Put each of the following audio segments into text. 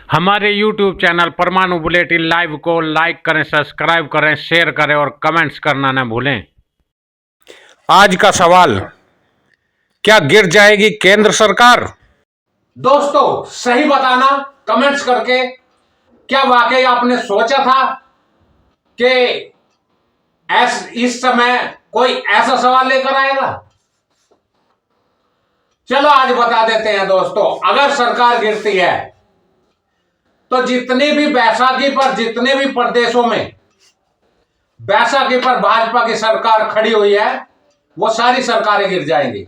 हमारे YouTube channel परमाणु bulletin live को लाइक करें, सब्सक्राइब करें, शेयर करें और कमेंट्स करना न भूलें। आज का सवाल, क्या गिर जाएगी केंद्र सरकार? दोस्तों, सही बताना कमेंट्स करके। क्या वाकई आपने सोचा था कि इस समय कोई ऐसा सवाल लेकर आएगा? चलो आज बता देते हैं दोस्तों। अगर सरकार गिरती है तो जितने भी बैसाखी पर जितने भी प्रदेशों में बैसाखी पर भाजपा की सरकार खड़ी हुई है वो सारी सरकारें गिर जाएंगी।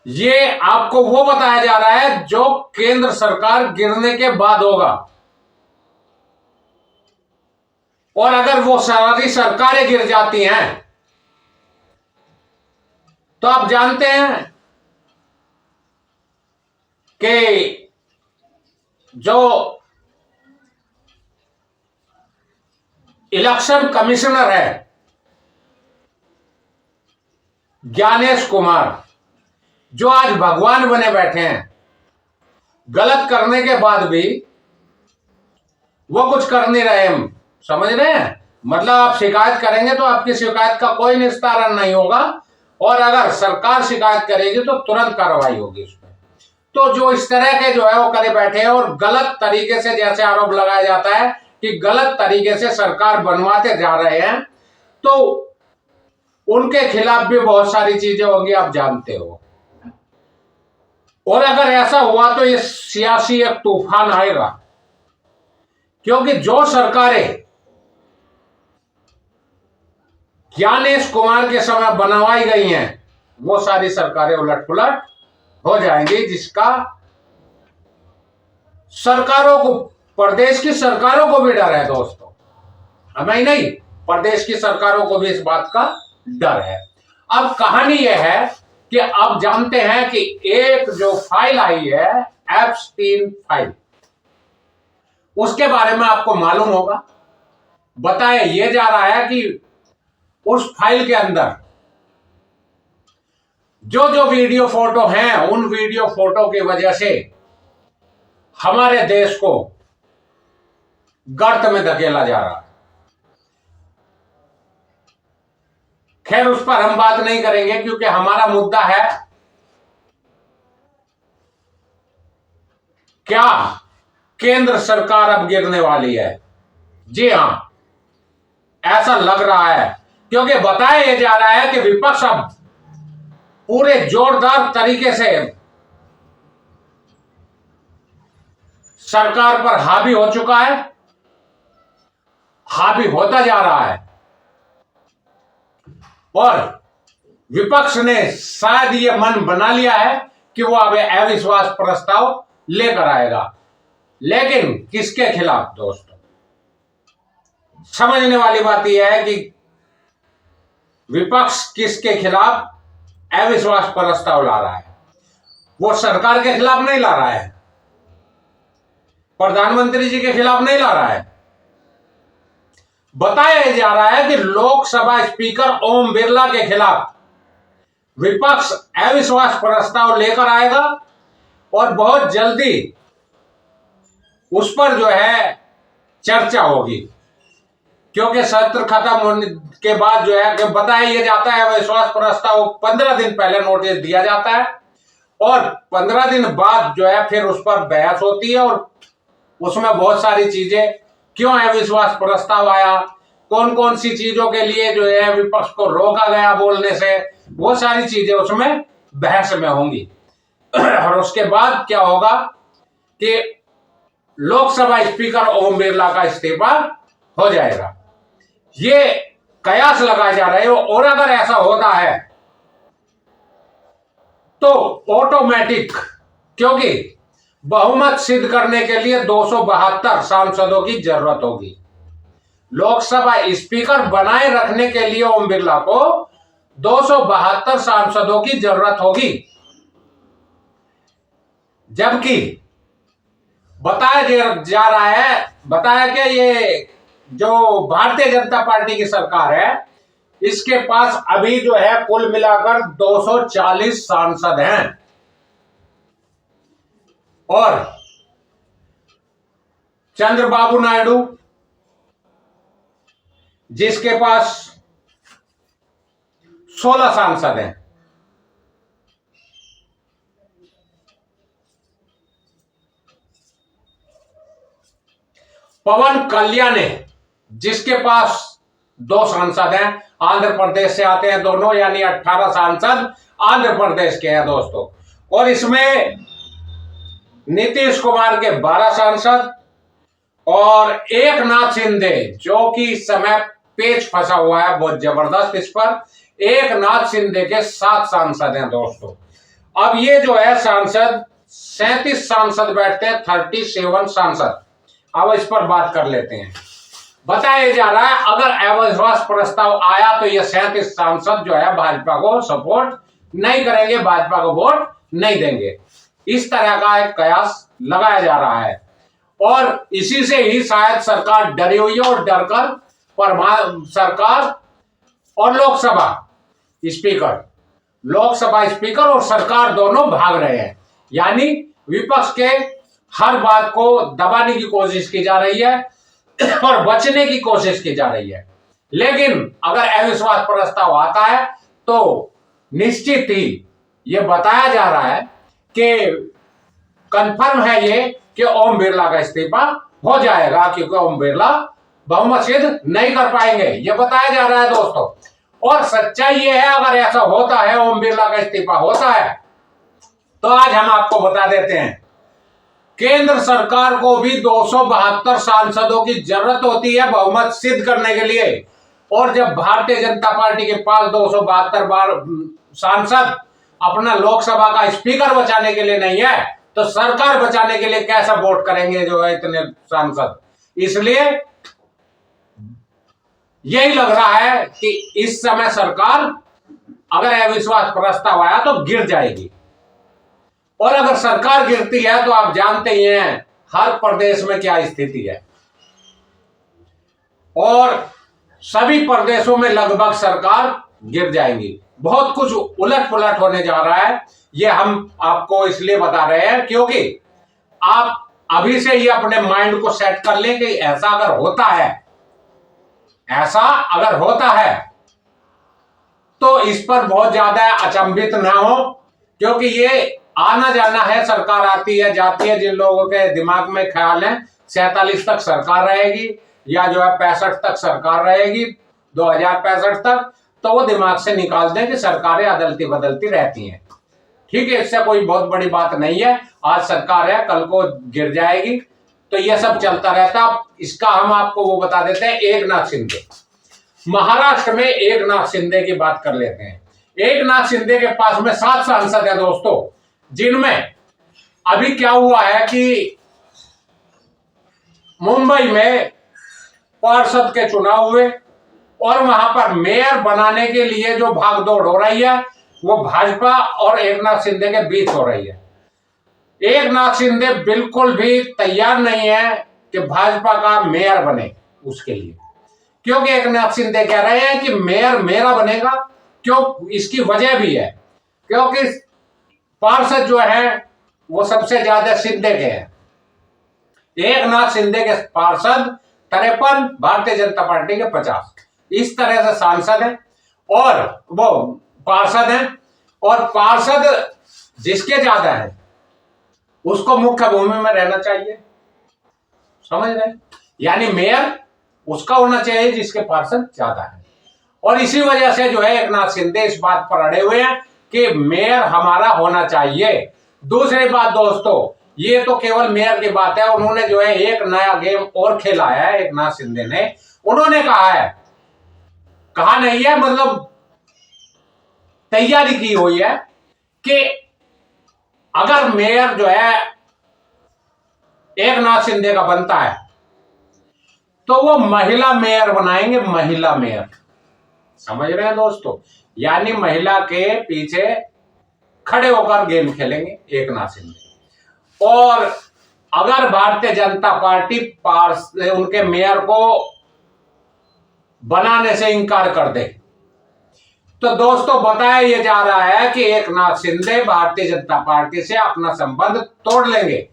ये आपको वो बताया जा रहा है जो केंद्र सरकार गिरने के बाद होगा। और अगर वो सारी सरकारें गिर जाती हैं तो आप जानते हैं कि जो इलेक्शन कमिश्नर है ज्ञानेश कुमार, जो आज भगवान बने बैठे हैं, गलत करने के बाद भी वो कुछ कर नहीं रहे। हम समझ रहे हैं, मतलब आप शिकायत करेंगे तो आपकी शिकायत का कोई निस्तारण नहीं होगा, और अगर सरकार शिकायत करेगी तो तुरंत कार्रवाई होगी उसमें। तो जो इस तरह के जो है वो करे बैठे हैं और गलत तरीके से, जैसे आरोप लगाया जाता है कि गलत तरीके से सरकार बनवाते जा रहे हैं, तो उनके खिलाफ भी बहुत सारी चीजें होंगी, आप जानते हो। और अगर ऐसा हुआ तो ये सियासी एक तूफान आएगा, क्योंकि जो सरकारें ज्ञानेश कुमार के समय बनवाई गई हैं वो सारी सरकारें उलट-पुलट हो जाएंगी, जिसका सरकारों को, प्रदेश की सरकारों को भी डर है दोस्तों। हमें ही नहीं, प्रदेश की सरकारों को भी इस बात का डर है। अब कहानी यह है कि अब जानते हैं कि एक जो फाइल आई है एप्स्टीन फाइल, उसके बारे में आपको मालूम होगा। बताया यह जा रहा है कि उस फाइल के अंदर जो जो वीडियो फोटो हैं, उन वीडियो फोटो की वजह से हमारे देश को गर्त में धकेला जा रहा है। खैर, उस पर हम बात नहीं करेंगे क्योंकि हमारा मुद्दा है क्या केंद्र सरकार अब गिरने वाली है। जी हां, ऐसा लग रहा है, क्योंकि बताया जा रहा है कि विपक्ष अब पूरे जोरदार तरीके से सरकार पर हावी हो चुका है, हावी होता जा रहा है, और विपक्ष ने शायद ये मन बना लिया है कि वो अब अविश्वास प्रस्ताव लेकर आएगा। लेकिन किसके खिलाफ दोस्तों? समझने वाली बात यह है कि विपक्ष किसके खिलाफ अविश्वास प्रस्ताव ला रहा है। वो सरकार के खिलाफ नहीं ला रहा है, प्रधानमंत्री जी के खिलाफ नहीं ला रहा है। बताया जा रहा है कि लोकसभा स्पीकर ओम बिरला के खिलाफ विपक्ष अविश्वास प्रस्ताव लेकर आएगा और बहुत जल्दी उस पर जो है चर्चा होगी, क्योंकि सत्र खत्म होने के बाद जो है कि बताया यह जाता है अविश्वास प्रस्ताव 15 दिन पहले नोटिस दिया जाता है और 15 दिन बाद जो है फिर उस पर बहस होती है, और उसमें बहुत सारी चीजें, क्यों अविश्वास प्रस्ताव आया, कौन कौन सी चीजों के लिए जो है विपक्ष को रोका गया बोलने से, वो सारी चीजें उसमें बहस में होंगी। और उसके बाद क्या होगा कि लोकसभा स्पीकर ओम बिरला का इस्तीफा हो जाएगा। ये कयास लगाए जा रहे हैं, और अगर ऐसा होता है तो ऑटोमेटिक, क्योंकि बहुमत सिद्ध करने के लिए 272 सांसदों की जरूरत होगी। लोकसभा स्पीकर बनाए रखने के लिए ओम बिरला को 272 सांसदों की जरूरत होगी, जबकि बताया जा रहा है, बताया कि ये जो भारतीय जनता पार्टी की सरकार है इसके पास अभी जो है कुल मिलाकर 240 सांसद हैं। और चंद्रबाबू नायडू जिसके पास 16 सांसद हैं, पवन कल्याण जिसके पास 2 सांसद हैं, आंध्र प्रदेश से आते हैं दोनों, यानी 18 सांसद आंध्र प्रदेश के हैं दोस्तों। और इसमें नीतीश कुमार के 12 सांसद और एकनाथ शिंदे जो कि इस समय पेच फंसा हुआ है बहुत जबरदस्त इस पर, एकनाथ शिंदे के 7 सांसद हैं दोस्तों। अब ये जो है सांसद 37 सांसद बैठते हैं, 37 सांसद। अब इस पर बात कर लेते हैं। बताया जा रहा है अगर अविश्वास प्रस्ताव आया तो ये 37 सांसद जो है भाजपा को सपोर्ट नहीं करेंगे, भाजपा को वोट नहीं देंगे। इस तरह का एक कयास लगाया जा रहा है और इसी से ही शायद सरकार डरी हुई है और डरकर सरकार और लोकसभा स्पीकर और सरकार दोनों भाग रहे हैं। यानी विपक्ष के हर बात को दबाने की कोशिश की जा रही है और बचने की कोशिश की जा रही है। लेकिन अगर अविश्वास प्रस्ताव आता है तो निश्चित ही यह बताया जा रहा है कि कंफर्म है ये कि ओम बिरला का इस्तीफा हो जाएगा, क्योंकि ओम बिरला बहुमत सिद्ध नहीं कर पाएंगे, ये बताया जा रहा है दोस्तों। और सच्चाई ये है अगर ऐसा होता है, ओम बिरला का इस्तीफा होता है, तो आज हम आपको बता देते हैं केंद्र सरकार को भी 272 सांसदों की जरूरत होती है बहुमत सिद्ध करने के लिए। और जब भारतीय जनता पार्टी के पास 272 बार सांसद अपना लोकसभा का स्पीकर बचाने के लिए नहीं है, तो सरकार बचाने के लिए कैसा वोट करेंगे जो है इतने सांसद। इसलिए यही लग रहा है कि इस समय सरकार अगर अविश्वास प्रस्ताव आया तो गिर जाएगी। और अगर सरकार गिरती है तो आप जानते ही हैं हर प्रदेश में क्या स्थिति है, और सभी प्रदेशों में लगभग सरकार गिर जाएंगी। बहुत कुछ उलट पुलट होने जा रहा है, ये हम आपको इसलिए बता रहे हैं क्योंकि आप अभी से ही अपने माइंड को सेट कर लें कि ऐसा अगर होता है तो इस पर बहुत ज्यादा अचंभित ना हो, क्योंकि ये आना जाना है, सरकार आती है जाती है। जिन लोगों के दिमाग में ख्याल है 47 तक सरकार रहेगी या जो है 65 तक सरकार रहेगी, 2065 तक, तो वो दिमाग से निकाल दें कि सरकारें अदलती बदलती रहती हैं। ठीक है, इससे कोई बहुत बड़ी बात नहीं है। आज सरकार है, कल को गिर जाएगी, तो ये सब चलता रहता है। इसका हम आपको वो बता देते हैं। एकनाथ शिंदे, महाराष्ट्र में एकनाथ शिंदे की बात कर लेते हैं। एकनाथ शिंदे के पास में 7 सांसद है दोस्तों, जिनमें अभी क्या हुआ है कि मुंबई में पार्षद के चुनाव हुए और वहां पर मेयर बनाने के लिए जो भागदौड़ हो रही है वो भाजपा और एकनाथ शिंदे के बीच हो रही है। एकनाथ शिंदे बिल्कुल भी तैयार नहीं है कि भाजपा का मेयर बने उसके लिए, क्योंकि एकनाथ शिंदे कह रहे हैं कि मेयर मेरा बनेगा। क्यों? इसकी वजह भी है, क्योंकि पार्षद जो है वो सबसे ज्यादा शिंदे के हैं। एकनाथ शिंदे के पार्षद 53, भारतीय जनता पार्टी के 50, इस तरह से सांसद हैं और वो पार्षद हैं। और पार्षद जिसके ज्यादा है उसको मुख्य भूमि में रहना चाहिए, समझ रहे? यानी मेयर उसका होना चाहिए जिसके पार्षद ज्यादा है। और इसी वजह से जो है एकनाथ शिंदे इस बात पर अड़े हुए हैं कि मेयर हमारा होना चाहिए। दूसरी बात दोस्तों, ये तो केवल मेयर की बात है, उन्होंने जो है एक नया गेम और खेला है एकनाथ शिंदे ने। उन्होंने कहा नहीं है, मतलब तैयारी की हुई है कि अगर मेयर जो है एकनाथ शिंदे का बनता है तो वो महिला मेयर बनाएंगे, महिला मेयर। समझ रहे हैं दोस्तों? यानी महिला के पीछे खड़े होकर गेम खेलेंगे एकनाथ शिंदे। और अगर भारतीय जनता पार्टी उनके मेयर को बनाने से इंकार कर दे तो दोस्तों बताया यह जा रहा है कि एकनाथ शिंदे भारतीय जनता पार्टी से अपना संबंध तोड़ लेंगे।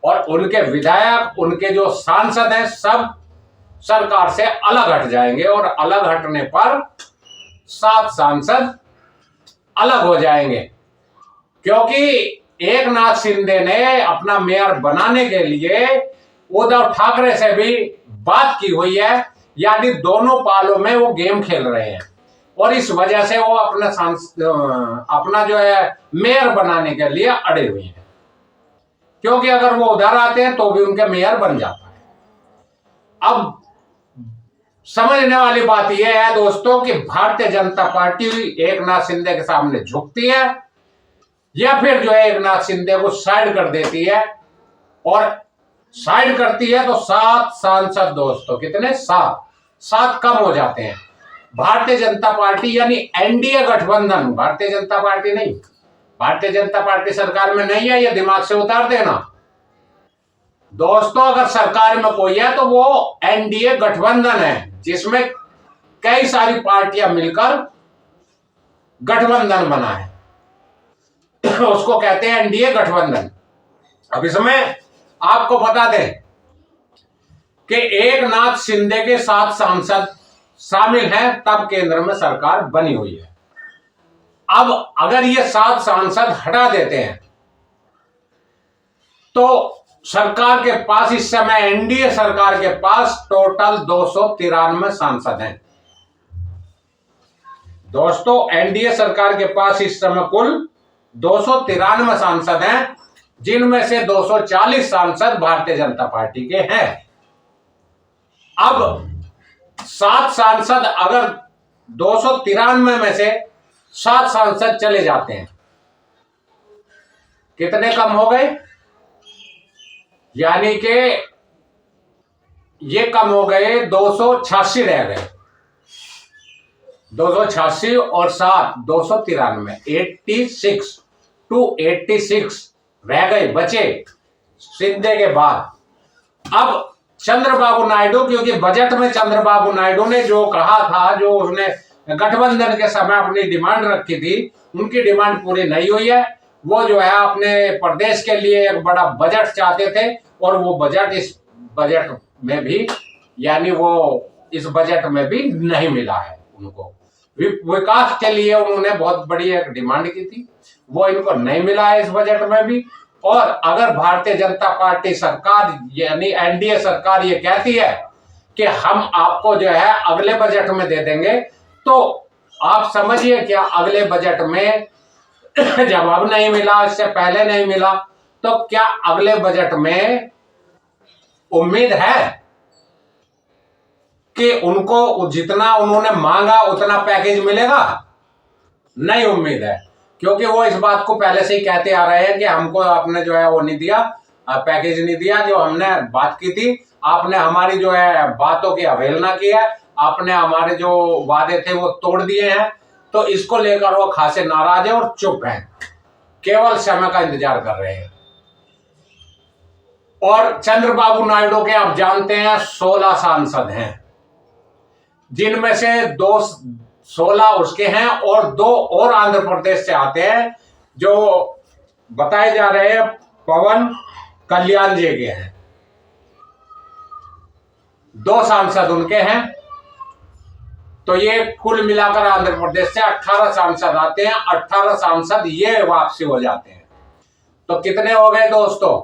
और उनके विधायक, उनके जो सांसद हैं, सब सरकार से अलग हट जाएंगे और अलग हटने पर 7 सांसद अलग हो जाएंगे। क्योंकि एकनाथ शिंदे ने अपना मेयर बनाने के लिए उद्धव ठाकरे से भी बात की हुई है, यानी दोनों पालों में वो गेम खेल रहे हैं और इस वजह से वो अपना जो है मेयर बनाने के लिए अड़े हुए हैं। क्योंकि अगर वो उधर आते हैं तो भी उनके मेयर बन जाता है। अब समझने वाली बात यह है दोस्तों कि भारतीय जनता पार्टी एकनाथ शिंदे के सामने झुकती है या फिर जो है एकनाथ शिंदे को साइड कर देती है, और साइड करती है तो 7 सांसद दोस्तों, कितने? 7 कम हो जाते हैं। भारतीय जनता पार्टी यानी एनडीए गठबंधन, भारतीय जनता पार्टी नहीं, भारतीय जनता पार्टी सरकार में नहीं है, ये दिमाग से उतार देना दोस्तों। अगर सरकार में कोई है तो वो एनडीए गठबंधन है, जिसमें कई सारी पार्टियां मिलकर गठबंधन बना है, उसको कहते हैं एनडीए गठबंधन। अब इसमें आपको बता दें कि एकनाथ शिंदे के 7 सांसद शामिल हैं, तब केंद्र में सरकार बनी हुई है। अब अगर ये 7 सांसद हटा देते हैं तो सरकार के पास इस समय, एनडीए सरकार के पास टोटल 293 सांसद हैं दोस्तों। एनडीए सरकार के पास इस समय कुल 293 सांसद हैं, जिनमें से 240 सांसद भारतीय जनता पार्टी के हैं। अब 7 सांसद, अगर 293 में से 7 सांसद चले जाते हैं, कितने कम हो गए? यानी कि ये कम हो गए, 286 रह गए। 286 और 7, 293, 86 टू 86 रह गए, बचे शिंदे के बाद। अब चंद्रबाबू नायडू, क्योंकि बजट में चंद्रबाबू नायडू ने जो कहा था, जो उसने गठबंधन के समय अपनी डिमांड रखी थी, उनकी डिमांड पूरी नहीं हुई है। वो जो है अपने प्रदेश के लिए एक बड़ा बजट चाहते थे, और वो बजट इस बजट में भी, यानी वो इस बजट में भी नहीं मिला है उनको। विकास के लिए उन्होंने बहुत बड़ी एक डिमांड की थी, वो इनको नहीं मिला है इस बजट में भी। और अगर भारतीय जनता पार्टी सरकार यानी एनडीए सरकार ये कहती है कि हम आपको जो है अगले बजट में दे देंगे, तो आप समझिए क्या अगले बजट में जब अब नहीं मिला, इससे पहले नहीं मिला, तो क्या अगले बजट में उम्मीद है कि उनको जितना उन्होंने मांगा उतना पैकेज मिलेगा? नहीं उम्मीद है, क्योंकि वो इस बात को पहले से ही कहते आ रहे हैं कि हमको आपने जो है वो नहीं दिया, पैकेज नहीं दिया, जो हमने बात की थी, आपने हमारी जो है बातों की अवहेलना की है, आपने हमारे जो वादे थे वो तोड़ दिए हैं। तो इसको लेकर वो खासे नाराज है और चुप हैं, केवल समय का इंतजार कर रहे हैं। और चंद्रबाबू नायडू के आप जानते हैं 16 सांसद हैं, जिनमें से 16 उसके हैं और 2 और आंध्र प्रदेश से आते हैं, जो बताए जा रहे हैं पवन कल्याण जी के हैं। 2 सांसद उनके हैं, तो ये कुल मिलाकर आंध्र प्रदेश से 18 सांसद आते हैं। 18 सांसद ये वापसी हो जाते हैं, तो कितने हो गए दोस्तों?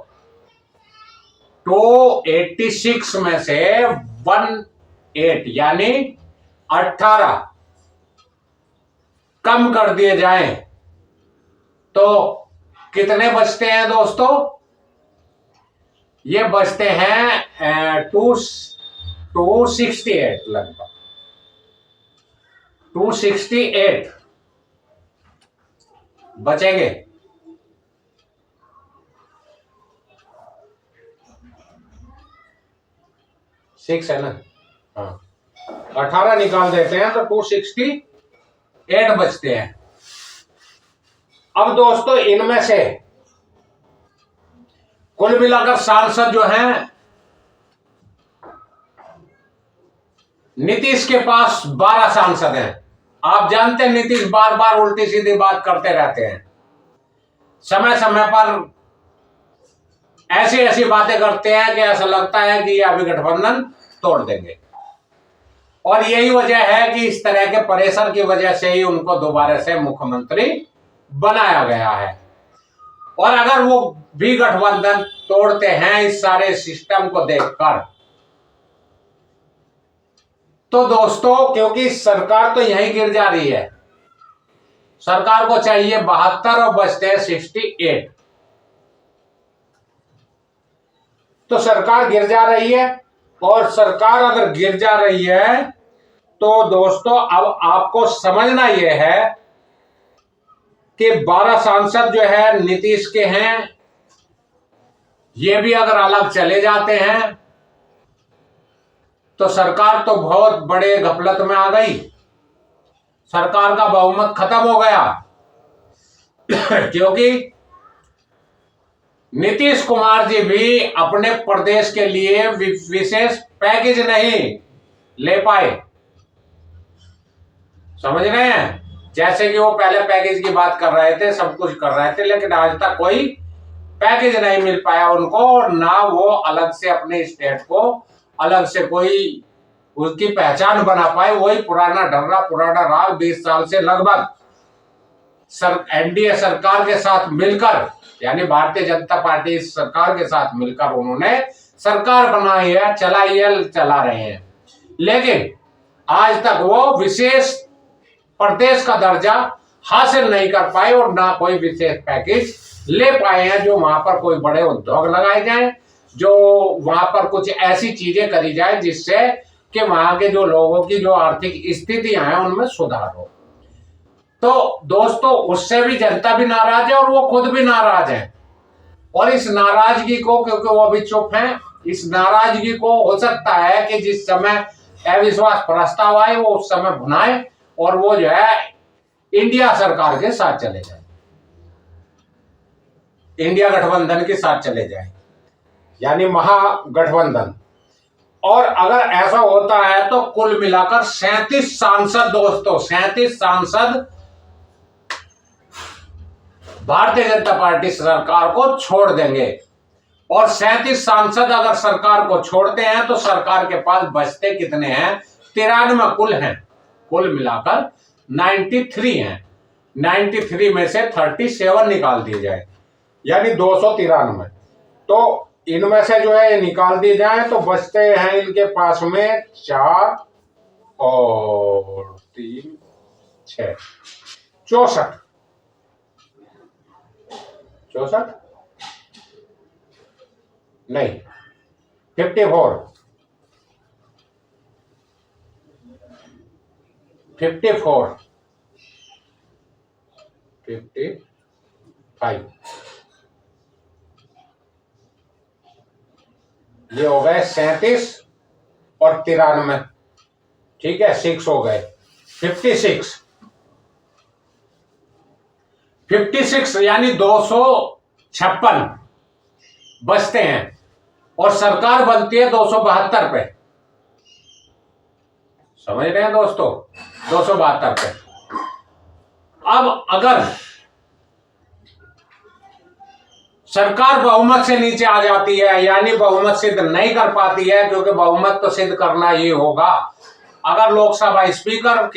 286 में से 18 यानी 18 कम कर दिए जाएं तो कितने बचते हैं दोस्तों? ये बचते हैं 268, लगभग 268 बचेंगे। सिक्स है ना, हाँ, 18 निकाल देते हैं तो 268 बचते हैं। अब दोस्तों इनमें से कुल मिलाकर सांसद जो हैं, नीतीश के पास 12 सांसद हैं। आप जानते हैं नीतीश बार बार उल्टी सीधी बात करते रहते हैं। समय समय पर ऐसी ऐसी बातें करते हैं कि ऐसा लगता है कि ये अभी गठबंधन तोड़ देंगे। और यही वजह है कि इस तरह के प्रेशर की वजह से ही उनको दोबारा से मुख्यमंत्री बनाया गया है। और अगर वो भी गठबंधन तोड़ते हैं इस सारे सिस्टम को देखकर, तो दोस्तों क्योंकि सरकार तो यहीं गिर जा रही है, सरकार को चाहिए 72 और बचते हैं 68, तो सरकार गिर जा रही है। और सरकार अगर गिर जा रही है तो दोस्तों अब आपको समझना यह है कि 12 सांसद जो है नीतीश के हैं, ये भी अगर अलग चले जाते हैं तो सरकार तो बहुत बड़े गफलत में आ गई, सरकार का बहुमत खत्म हो गया। क्योंकि नीतीश कुमार जी भी अपने प्रदेश के लिए विशेष पैकेज नहीं ले पाए, समझ रहे हैं। जैसे कि वो पहले पैकेज की बात कर रहे थे, सब कुछ कर रहे थे, लेकिन आज तक कोई पैकेज नहीं मिल पाया उनको, और ना वो अलग से अपने स्टेट को अलग से कोई उसकी पहचान बना पाए। वही पुराना ढर्रा पुराना राग 20 साल से लगभग एनडीए सरकार के साथ मिलकर, यानी भारतीय जनता पार्टी सरकार के साथ मिलकर उन्होंने सरकार बनाई है, चलाई है, चला रहे हैं। लेकिन आज तक वो विशेष प्रदेश का दर्जा हासिल नहीं कर पाए और ना कोई विशेष पैकेज ले पाए हैं, जो वहां पर कोई बड़े उद्योग लगाए जाएं, जो वहां पर कुछ ऐसी चीजें करी जाए जिससे कि वहां के जो लोगों की जो आर्थिक स्थितियां हैं उनमें सुधार हो। तो दोस्तों उससे भी जनता भी नाराज है और वो खुद भी नाराज है। और इस नाराजगी को, क्योंकि वो अभी चुप हैं, इस नाराजगी को हो सकता है कि जिस समय अविश्वास प्रस्ताव आए वो उस समय भुनाए और वो जो है इंडिया सरकार के साथ चले जाए, इंडिया गठबंधन के साथ चले जाए, यानी महागठबंधन। और अगर ऐसा होता है तो कुल मिलाकर 37 सांसद दोस्तों, 37 सांसद भारतीय जनता पार्टी सरकार को छोड़ देंगे। और 37 सांसद अगर सरकार को छोड़ते हैं तो सरकार के पास बचते कितने हैं? 93 कुल हैं, कुल मिलाकर 93 हैं। 93 में से 37 निकाल दिए जाए, यानी 293। तो इनमें से जो है निकाल दिए जाए तो बचते हैं इनके पास में 4 और 3 6 64 नहीं 54 55 ये हो गए 37 और 93, ठीक है, 6 हो गए 56 यानी 256 बचते हैं और सरकार बनती है 272 पे, समझ रहे हैं दोस्तों, 272 पे। अब अगर सरकार बहुमत से नीचे आ जाती है, यानी बहुमत सिद्ध नहीं कर पाती है, क्योंकि बहुमत तो सिद्ध करना ही होगा। अगर लोकसभा स्पीकर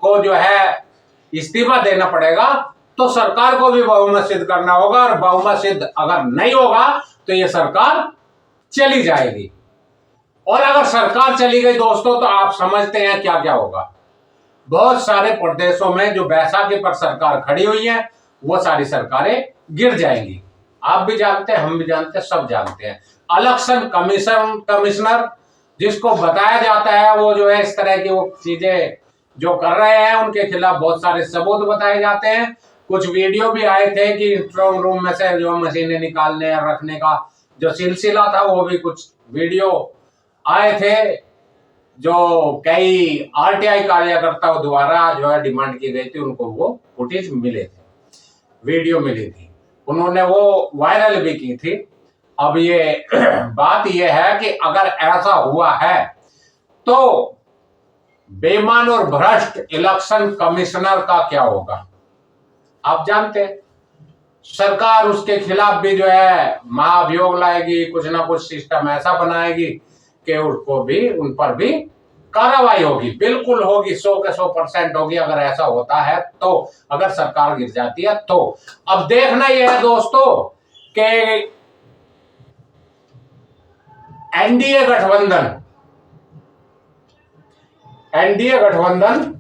को जो है इस्तीफा देना पड़ेगा तो सरकार को भी बहुमत सिद्ध करना होगा, और बहुमत सिद्ध अगर नहीं होगा तो ये सरकार चली जाएगी। और अगर सरकार चली गई दोस्तों तो आप समझते हैं क्या क्या होगा। बहुत सारे प्रदेशों में जो बैसाखी पर सरकार खड़ी हुई है वो सारी सरकारें गिर जाएंगी। आप भी जानते हैं, हम भी जानते हैं, सब जानते हैं। इलेक्शन कमिश्नर जिसको बताया जाता है वो जो है इस तरह की वो चीजें जो कर रहे हैं उनके खिलाफ बहुत सारे सबूत बताए जाते हैं। कुछ वीडियो भी आए थे कि स्ट्रांग रूम में से जो मशीनें निकालने और रखने का जो सिलसिला था वो भी कुछ वीडियो आए थे, जो कई आरटीआई कार्यकर्ताओं द्वारा जो है डिमांड की गई थी, उनको वो फुटेज मिले थे, वीडियो मिली थी, उन्होंने वो वायरल भी की थी। अब ये बात ये है कि अगर ऐसा हुआ है तो बेईमान और भ्रष्ट इलेक्शन कमिश्नर का क्या होगा, आप जानते हैं। सरकार उसके खिलाफ भी जो है महाभियोग लाएगी, कुछ ना कुछ सिस्टम ऐसा बनाएगी कि उनको भी, उन पर भी कार्रवाई होगी, बिल्कुल होगी, 100 के 100% होगी अगर ऐसा होता है तो, अगर सरकार गिर जाती है तो। अब देखना यह है दोस्तों कि एनडीए गठबंधन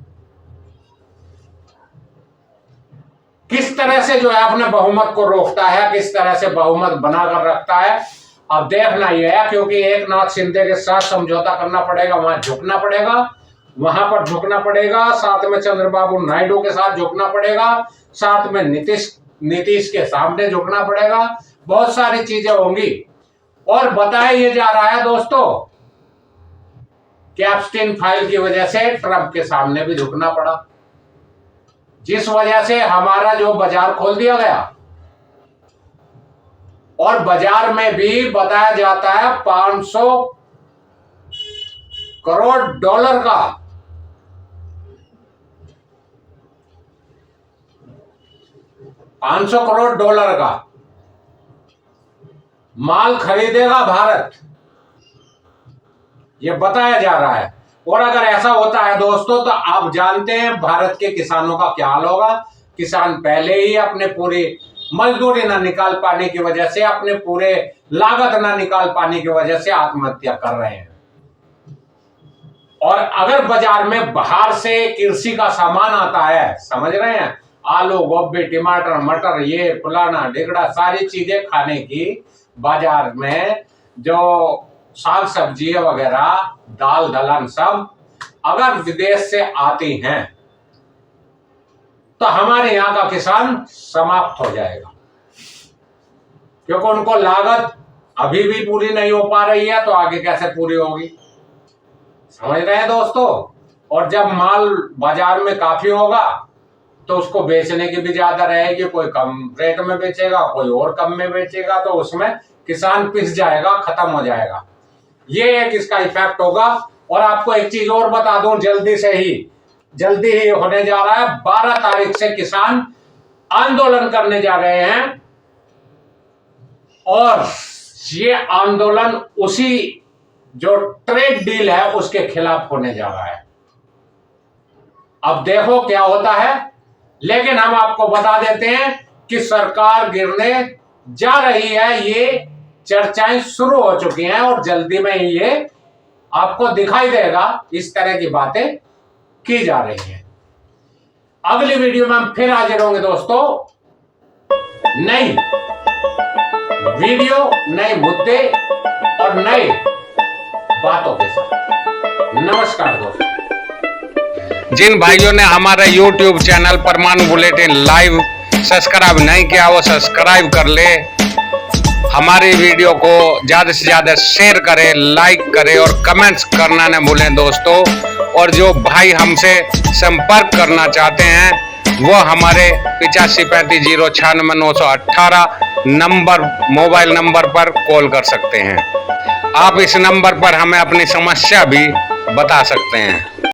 किस तरह से जो है अपने बहुमत को रोकता है, किस तरह से बहुमत बनाकर रखता है। अब देखना यह है, क्योंकि एकनाथ शिंदे के साथ समझौता करना पड़ेगा, वहां झुकना पड़ेगा, वहां पर झुकना पड़ेगा, साथ में चंद्रबाबू नायडू के साथ झुकना पड़ेगा, साथ में नीतीश के सामने झुकना पड़ेगा, बहुत सारी चीजें होंगी। और बताया ये जा रहा है दोस्तों कि एप्स्टीन फाइल की वजह से ट्रंप के सामने भी झुकना पड़ा, जिस वजह से हमारा जो बाजार खोल दिया गया। और बाजार में भी बताया जाता है 500 करोड़ डॉलर का माल खरीदेगा भारत, ये बताया जा रहा है। और अगर ऐसा होता है दोस्तों तो आप जानते हैं भारत के किसानों का क्या हाल होगा। किसान पहले ही अपने पूरी मजदूरी ना निकाल पाने की वजह से, अपने पूरे लागत ना निकाल पाने की वजह से आत्महत्या कर रहे हैं। और अगर बाजार में बाहर से कृषि का सामान आता है, समझ रहे हैं, आलू, गोभी, टमाटर, मटर, ये फलाना ढिगड़ा सारी चीजें खाने की, बाजार में जो साग सब्जी वगैरह, दाल दलहन सब अगर विदेश से आती हैं तो हमारे यहां का किसान समाप्त हो जाएगा, क्योंकि उनको लागत अभी भी पूरी नहीं हो पा रही है, तो आगे कैसे पूरी होगी, समझ रहे हैं दोस्तों। और जब माल बाजार में काफी होगा तो उसको बेचने की भी ज्यादा रहेगी, कोई कम रेट में बेचेगा, कोई और कम में बेचेगा, तो उसमें किसान पिस जाएगा, खत्म हो जाएगा। ये एक इसका इफेक्ट होगा। और आपको एक चीज और बता दूं, जल्दी ही होने जा रहा है, 12 तारीख से किसान आंदोलन करने जा रहे हैं। और ये आंदोलन उसी जो ट्रेड डील है उसके खिलाफ होने जा रहा है। अब देखो क्या होता है, लेकिन हम आपको बता देते हैं कि सरकार गिरने जा रही है, ये चर्चाएं शुरू हो चुकी हैं और जल्दी में ही ये आपको दिखाई देगा। इस तरह की बातें की जा रही हैं। अगली वीडियो में हम फिर हाजिर होंगे दोस्तों, नई वीडियो, नए मुद्दे और नए बातों के साथ। नमस्कार दोस्तों। जिन भाइयों ने हमारे YouTube चैनल परमाणु बुलेटिन लाइव सब्सक्राइब नहीं किया वो सब्सक्राइब कर ले, हमारी वीडियो को ज़्यादा से ज़्यादा शेयर करें, लाइक करें और कमेंट्स करना न भूलें दोस्तों। और जो भाई हमसे संपर्क करना चाहते हैं वो हमारे 8535096918 मोबाइल नंबर पर कॉल कर सकते हैं। आप इस नंबर पर हमें अपनी समस्या भी बता सकते हैं।